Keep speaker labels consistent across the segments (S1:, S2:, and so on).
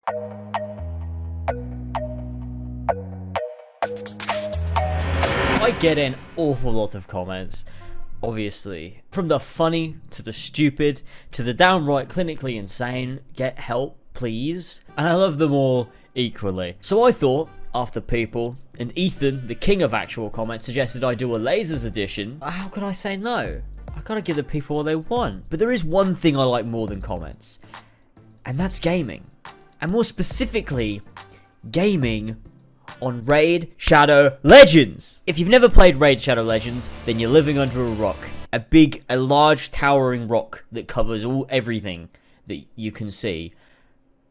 S1: I get an awful lot of comments, obviously. From the funny, to the stupid, to the downright clinically insane, get help, please. And I love them all equally. So I thought, after people, and Ethan, the king of actual comments, suggested I do a LazerzZ edition, how could I say no? I gotta give the people what they want. But there is one thing I like more than comments, and that's gaming. And more specifically, gaming on Raid Shadow Legends. If you've never played Raid Shadow Legends, then you're living under a rock. A large towering rock that covers everything that you can see.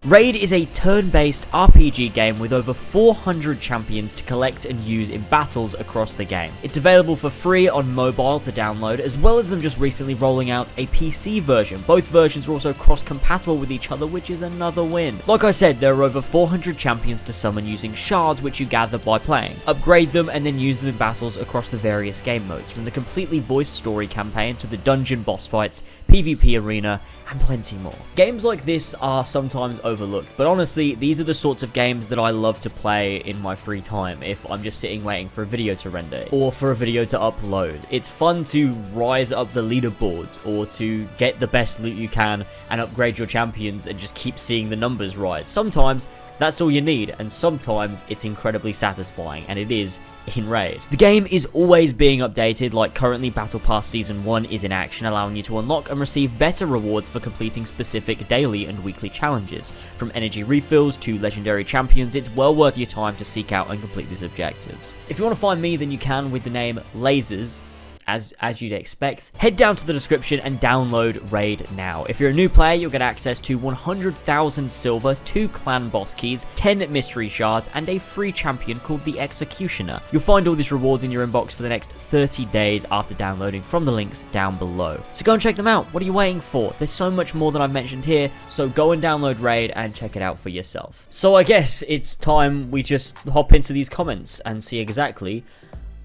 S1: Raid is a turn-based RPG game with over 400 champions to collect and use in battles across the game. It's available for free on mobile to download, as well as them just recently rolling out a PC version. Both versions are also cross-compatible with each other, which is another win. Like I said, there are over 400 champions to summon using shards, which you gather by playing. Upgrade them and then use them in battles across the various game modes, from the completely voiced story campaign to the dungeon boss fights, PvP arena, and plenty more. Games like this are sometimes overlooked, but honestly, these are the sorts of games that I love to play in my free time if I'm just sitting waiting for a video to render or for a video to upload. It's fun to rise up the leaderboards or to get the best loot you can and upgrade your champions and just keep seeing the numbers rise. Sometimes that's all you need, and sometimes it's incredibly satisfying, and it is in Raid. The game is always being updated, like currently Battle Pass Season 1 is in action, allowing you to unlock and receive better rewards for completing specific daily and weekly challenges. From energy refills to legendary champions, it's well worth your time to seek out and complete these objectives. If you want to find me, then you can with the name LazerzZ. As you'd expect, head down to the description and download Raid now. If you're a new player, you'll get access to 100,000 silver, 2 clan boss keys, 10 mystery shards, and a free champion called the Executioner. You'll find all these rewards in your inbox for the next 30 days after downloading from the links down below. So go and check them out. What are you waiting for? There's so much more than I've mentioned here, so go and download Raid and check it out for yourself. So I guess it's time we just hop into these comments and see exactly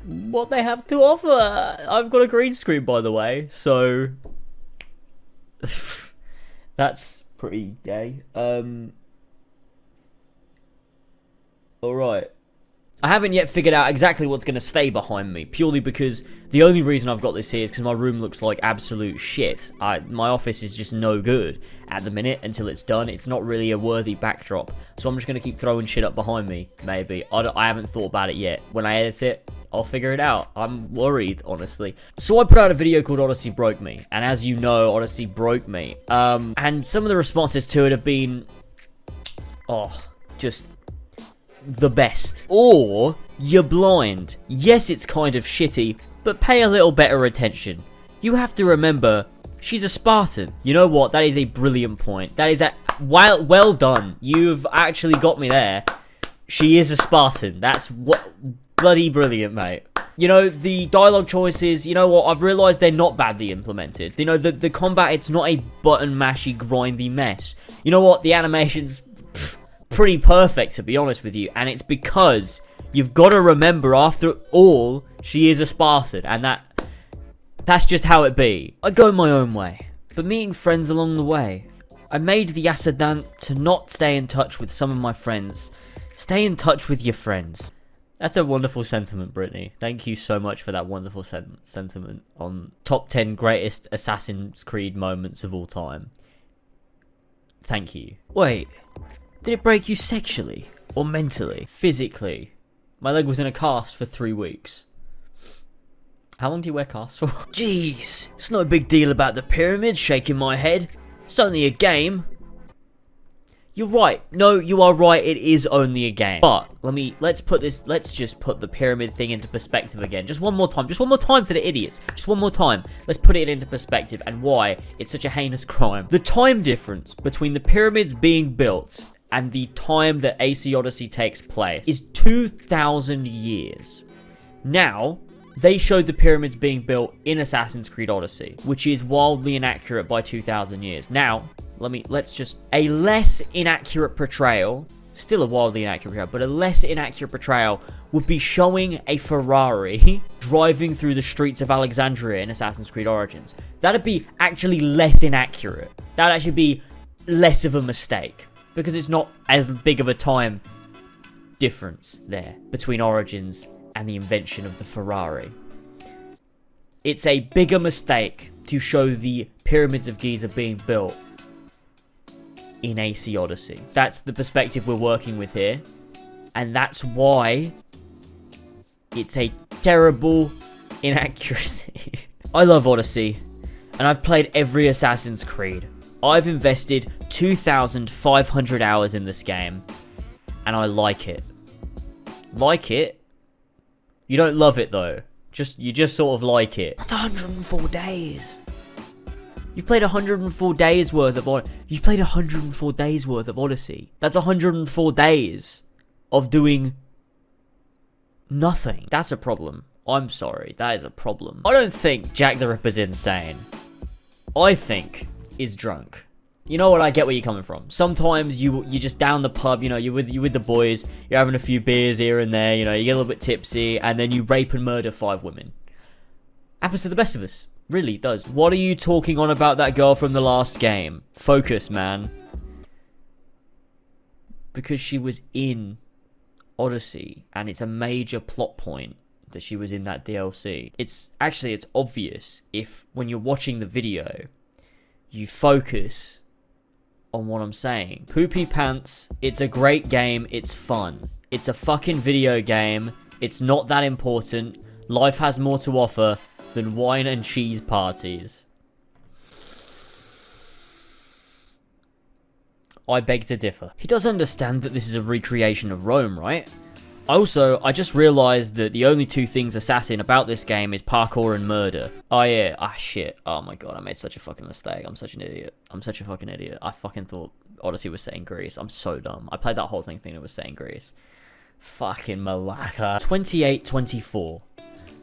S1: what they have to offer. I've got a green screen, by the way, so that's pretty gay. Alright. I haven't yet figured out exactly what's going to stay behind me, purely because the only reason I've got this here is because my room looks like absolute shit. My office is just no good at the minute until it's done. It's not really a worthy backdrop, so I'm just going to keep throwing shit up behind me, maybe. I haven't thought about it yet. When I edit it, I'll figure it out. I'm worried, honestly. So I put out a video called Odyssey Broke Me, and as you know, Odyssey broke me. And some of the responses to it have been, just the best. Or, you're blind. Yes, it's kind of shitty, but pay a little better attention. You have to remember, she's a Spartan. You know what? That is a brilliant point. That is well done. You've actually got me there. She is a Spartan. That's what bloody brilliant, mate. You know, the dialogue choices, you know what, I've realised they're not badly implemented. You know, the combat, it's not a button mashy grindy mess. You know what, the animation's pretty perfect, to be honest with you, and it's because you've got to remember, after all, she is a Spartan, and that's just how it be. I go my own way, but meeting friends along the way. I made the accident to not stay in touch with some of my friends. Stay in touch with your friends. That's a wonderful sentiment, Brittany. Thank you so much for that wonderful sentiment on top 10 greatest Assassin's Creed moments of all time. Thank you. Wait, did it break you sexually? Or mentally? Physically? My leg was in a cast for 3 weeks. How long do you wear casts for? Jeez, it's no big deal about the pyramids, shaking my head. It's only a game. You're right. No, you are right. It is only a game. But let's just put the pyramid thing into perspective again. Just one more time. Just one more time for the idiots. Just one more time. Let's put it into perspective and why it's such a heinous crime. The time difference between the pyramids being built and the time that AC Odyssey takes place is 2,000 years. Now, they showed the pyramids being built in Assassin's Creed Odyssey, which is wildly inaccurate by 2,000 years. Now, a less inaccurate portrayal, still a wildly inaccurate portrayal, but a less inaccurate portrayal would be showing a Ferrari driving through the streets of Alexandria in Assassin's Creed Origins. That'd be actually less inaccurate. That'd actually be less of a mistake. because it's not as big of a time difference there between Origins and the invention of the Ferrari. It's a bigger mistake to show the pyramids of Giza being built in AC Odyssey. That's the perspective we're working with here, and that's why it's a terrible inaccuracy. I love Odyssey, and I've played every Assassin's Creed. I've invested 2,500 hours in this game, and I like it. Like it? You don't love it though. You just sort of like it. That's 104 days. You've played 104 days worth of You've played 104 days worth of Odyssey. That's 104 days of doing nothing. That's a problem. I'm sorry. That is a problem. I don't think Jack the Ripper's insane. I think he's drunk. You know what? I get where you're coming from. Sometimes you just down the pub, you know, you're with the boys, you're having a few beers here and there, you know, you get a little bit tipsy, and then you rape and murder 5 women. Happens to the best of us. Really does. What are you talking on about that girl from the last game? Focus, man. Because she was in Odyssey, and it's a major plot point that she was in that DLC. It's obvious if, when you're watching the video, you focus on what I'm saying. Poopy Pants, it's a great game, it's fun. It's a fucking video game, it's not that important. Life has more to offer than wine and cheese parties. I beg to differ. He does understand that this is a recreation of Rome, right? Also, I just realised that the only 2 things assassin about this game is parkour and murder. Oh yeah, shit. Oh my god, I made such a fucking mistake. I'm such an idiot. I'm such a fucking idiot. I fucking thought Odyssey was set in Greece. I'm so dumb. I played that whole thing thinking it was set in Greece. Fucking malaka. 2824.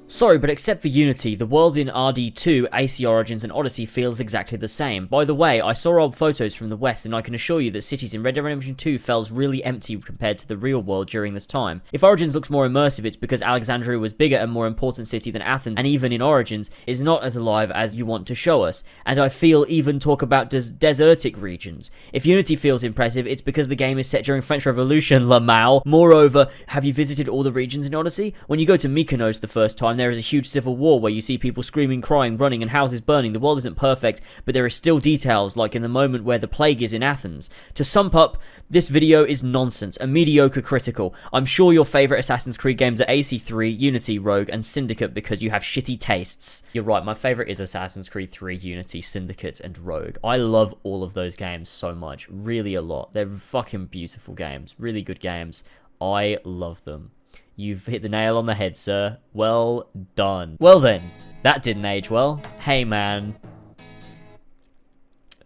S1: Sorry, but except for Unity, the world in RD2, AC Origins, and Odyssey feels exactly the same. By the way, I saw old photos from the West, and I can assure you that cities in Red Dead Redemption 2 feels really empty compared to the real world during this time. If Origins looks more immersive, it's because Alexandria was bigger and more important city than Athens, and even in Origins, is not as alive as you want to show us. And I feel even talk about desertic regions. If Unity feels impressive, it's because the game is set during French Revolution, Lamau. Moreover, have you visited all the regions in Odyssey? When you go to Mykonos the first time, there is a huge civil war where you see people screaming, crying, running, and houses burning. The world isn't perfect, but there are still details, like in the moment where the plague is in Athens. To sum up, this video is nonsense, a mediocre critical. I'm sure your favourite Assassin's Creed games are AC3, Unity, Rogue, and Syndicate because you have shitty tastes. You're right, my favourite is Assassin's Creed 3, Unity, Syndicate, and Rogue. I love all of those games so much, really a lot. They're fucking beautiful games, really good games. I love them. You've hit the nail on the head, sir. Well done. Well then, that didn't age well. Hey man,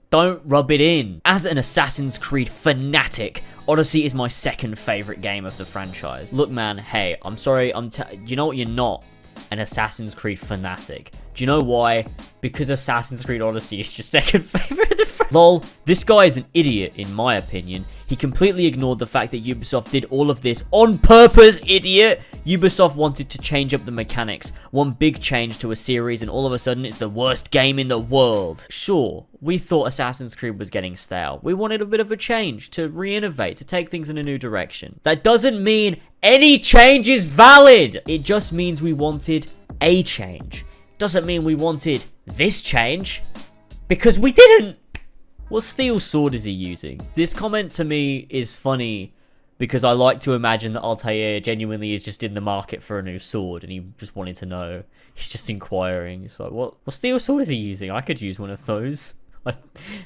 S1: don't rub it in. As an Assassin's Creed fanatic, Odyssey is my second favourite game of the franchise. Look man, hey, I'm sorry, do you know what, you're not an Assassin's Creed fanatic. Do you know why? Because Assassin's Creed Odyssey is your second favourite of the franchise. Lol, this guy is an idiot in my opinion. He completely ignored the fact that Ubisoft did all of this on purpose, idiot! Ubisoft wanted to change up the mechanics. One big change to a series and all of a sudden it's the worst game in the world. Sure, we thought Assassin's Creed was getting stale. We wanted a bit of a change, to re-innovate, to take things in a new direction. That doesn't mean any change is valid! It just means we wanted a change. Doesn't mean we wanted this change, because we didn't! What steel sword is he using? This comment to me is funny because I like to imagine that Altair genuinely is just in the market for a new sword and he just wanted to know. He's just inquiring. He's like, what steel sword is he using? I could use one of those.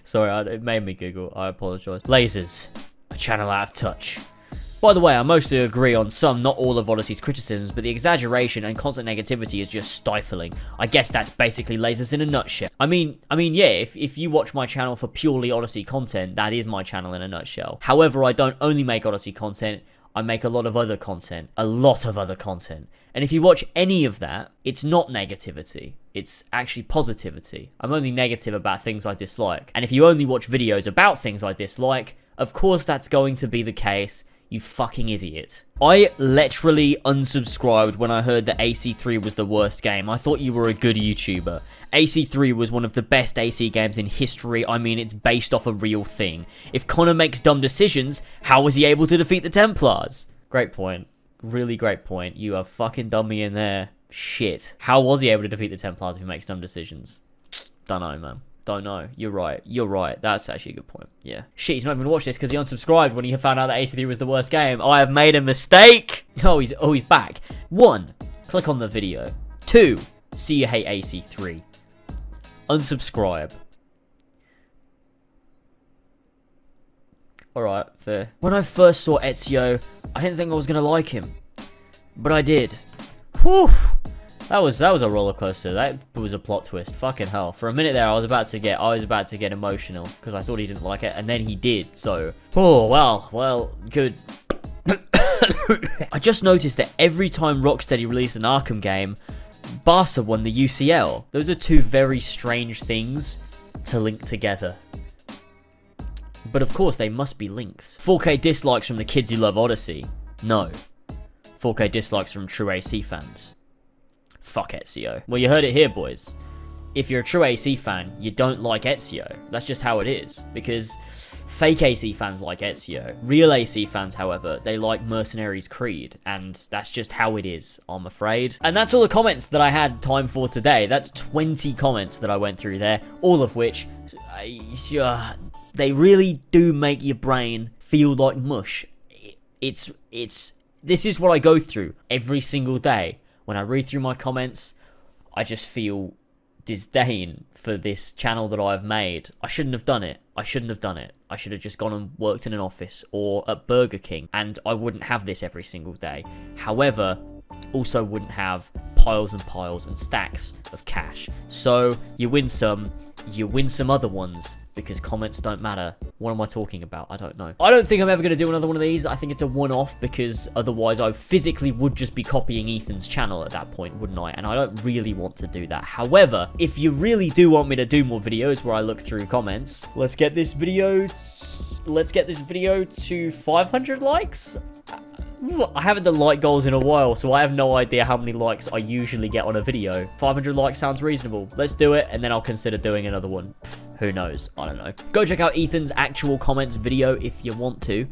S1: Sorry, it made me giggle. I apologise. LazerzZ, a channel out of touch. By the way, I mostly agree on some, not all of Odyssey's criticisms, but the exaggeration and constant negativity is just stifling. I guess that's basically LazerzZ in a nutshell. I mean, yeah, if you watch my channel for purely Odyssey content, that is my channel in a nutshell. However, I don't only make Odyssey content, I make a lot of other content. A lot of other content. And if you watch any of that, it's not negativity. It's actually positivity. I'm only negative about things I dislike. And if you only watch videos about things I dislike, of course that's going to be the case. You fucking idiot. I literally unsubscribed when I heard that AC3 was the worst game. I thought you were a good YouTuber. AC3 was one of the best AC games in history. I mean, it's based off a real thing. If Connor makes dumb decisions, how was he able to defeat the Templars? Great point. Really great point. You are fucking dummy in there. Shit. How was he able to defeat the Templars if he makes dumb decisions? Don't know, man. Don't know. You're right. You're right. That's actually a good point. Yeah. Shit, he's not even gonna watch this because he unsubscribed when he found out that AC3 was the worst game. I have made a mistake. Oh, he's back. 1. Click on the video. 2. See you hate AC3. Unsubscribe. Alright, fair. When I first saw Ezio, I didn't think I was gonna like him. But I did. Whew. That was a roller coaster. That was a plot twist. Fucking hell. For a minute there, I was about to get emotional because I thought he didn't like it, and then he did. So, oh well, good. I just noticed that every time Rocksteady released an Arkham game, Barca won the UCL. Those are two very strange things to link together. But of course, they must be links. 4K dislikes from the kids who love Odyssey. No. 4K dislikes from true AC fans. Fuck Ezio. Well, you heard it here, boys. If you're a true AC fan, you don't like Ezio. That's just how it is. Because fake AC fans like Ezio. Real AC fans, however, they like Mercenaries Creed. And that's just how it is, I'm afraid. And that's all the comments that I had time for today. That's 20 comments that I went through there. All of which, they really do make your brain feel like mush. This is what I go through every single day. When I read through my comments, I just feel disdain for this channel that I've made. I shouldn't have done it. I shouldn't have done it. I should have just gone and worked in an office or at Burger King, and I wouldn't have this every single day. However, also wouldn't have piles and piles and stacks of cash. So you win some other ones, because comments don't matter. What am I talking about? I don't know. I don't think I'm ever going to do another one of these. I think it's a one-off, because otherwise I physically would just be copying Ethan's channel at that point, wouldn't I? And I don't really want to do that. However, if you really do want me to do more videos where I look through comments, let's get this video to 500 likes. I haven't done like goals in a while, so I have no idea how many likes I usually get on a video. 500 likes sounds reasonable. Let's do it, and then I'll consider doing another one. Who knows? I don't know. Go check out Ethan's actual comments video if you want to.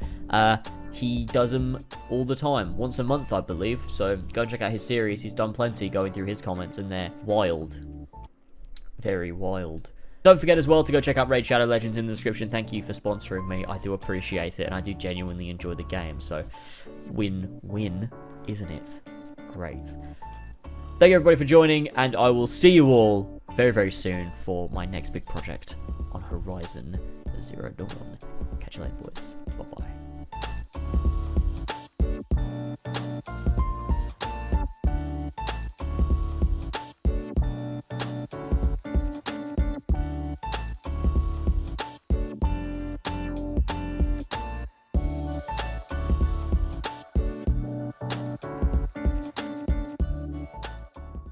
S1: He does them all the time. Once a month, I believe. So go check out his series. He's done plenty going through his comments, and they're wild. Very wild. Don't forget as well to go check out Raid Shadow Legends in the description. Thank you for sponsoring me. I do appreciate it, and I do genuinely enjoy the game. So, win-win, isn't it? Great. Thank you everybody for joining, and I will see you all very, very soon for my next big project on Horizon Zero Dawn. Catch you later, boys. Bye-bye.